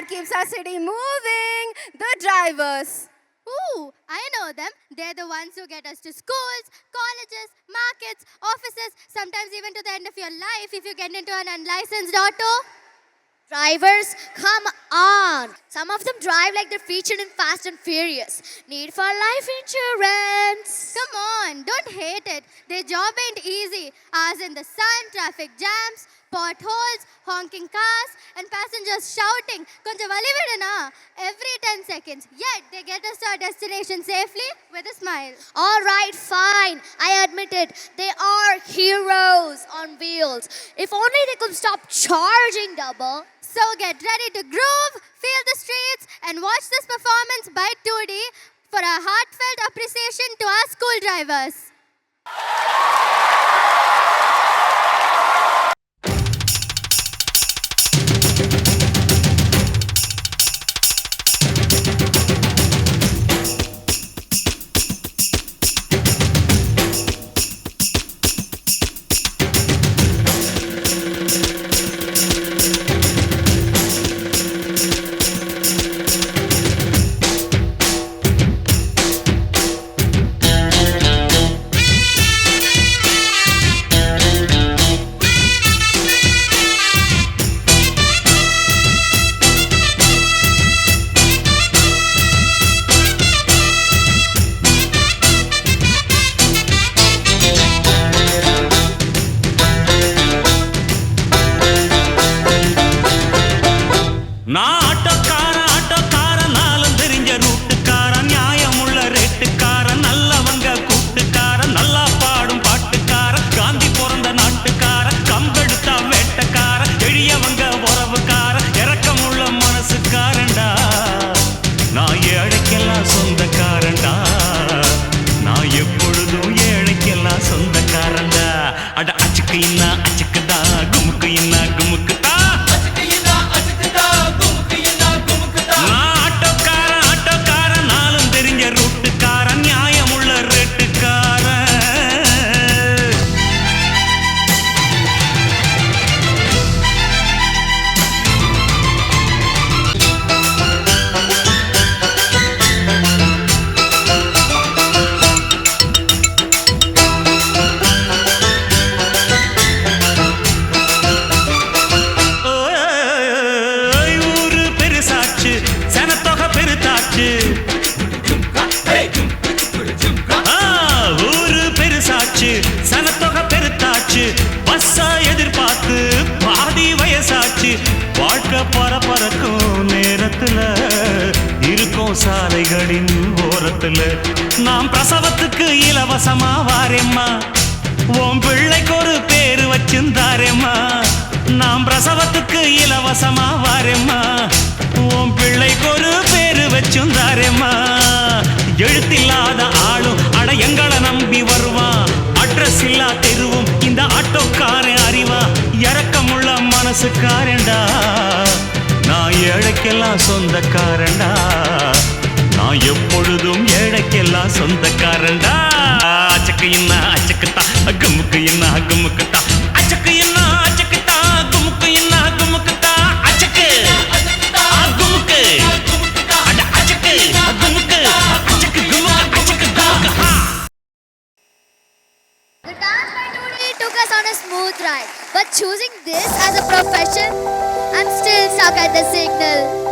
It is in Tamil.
that keeps our city moving, the drivers. Ooh, I know them. They're the ones who get us to schools, colleges, markets, offices, sometimes even to the end of your life if you get into an unlicensed auto. Drivers, come on. Some of them drive like they're featured in Fast and Furious. Need for life insurance. Come on, don't hate it. Their job ain't easy. Hours in the sun, traffic jams, potholes, honking cars, and passengers shouting, "Konja vali vidana," every 10 seconds. Yet they get us to our destination safely with a smile. All right, fine. I admit it. They are heroes on wheels. If only they could stop charging double. So get ready to groove, feel the streets, and watch this performance by 2D for a heartfelt appreciation to our school drivers. நான் ஆட்டோக்காரன் நாளும் தெரிஞ்ச ரூட்டுக்காரன், நியாயமுள்ள ரேட்டுக்காரன், நல்லவங்க கூட்டுக்காரன், நல்லா பாடும் பாட்டுக்காரன், காந்தி பிறந்த நாட்டுக்காரன், கம்பெடுத்தா வேட்டக்காரன், எளியவங்க உறவுக்காரன், இரக்கமுள்ள மனசுக்காரன்டா. நான் ஏழைக்கெல்லாம் சொந்தக்காரன்டா, நான் எப்பொழுதும் ஏழைக்கெல்லாம் சொந்தக்காரன்டா. அட அச்சுக்கு இன்னா அச்சுக்குதா, குமுக்கு இன்னா குமுக்குதா. ஆட்டோக்காரன் நாளும் தெரிஞ்ச ரூட்டுக்காரன், நியாயமுள்ள ரேட்டுக்காரன். ஊரு பெருசாச்சு, சனத்தொகை பெருத்தாச்சு. ஊரு பெருசாச்சு, சனத்தொகை பெருத்தாச்சு. பஸ்ஸா எதிர்பார்த்து பாதி வயசாச்சு. வாழ்க்கை பரபரக்கும் நேரத்துல இருக்கும் சாலைகளின் ஓரத்துல. நாம் பிரசவத்துக்கு இலவசமா வாரேம்மா, உன் பிள்ளைக்கு ஒரு பேரு வச்சிருந்தாரேம்மா. நாம் பிரசவத்துக்கு இலவசமா வாரேம்மா, உன் பிள்ளைக்கு ஒரு பேரு வச்சிருந்தாரேம்மா. எழுத்தில்லாத ஆளும் அட எங்களை நம்பி வருவான், அட்ரஸ் இல்லா தெருவும் இந்த ஆட்டோக்காரன் அறிவா. இரக்கமுள்ள மனசுக்காரன்டா, நான் ஏழைக்கெல்லாம் சொந்தக்காரன்டா, நான் எப்பொழுதும் ஏழைக்கெல்லாம் சொந்தக்காரன்டா. அச்சக்கு இன்னா அச்சக்குத்தா, குமுக்கு இன்னா குமுக்குத்தா. அச்சக்கு இன்னா அச்சக்குத்தா, குமுக்கு இன்னா குமுக்குத்தா. அச்சக்கு குமுக்கு அட அச்சக்கு குமுக்கு அச்சக்கு குமுக்கு அச்சக்கு குமுக்கு. The dance by 2D took us on a smooth ride. But choosing this as a profession, I'm still stuck at the signal.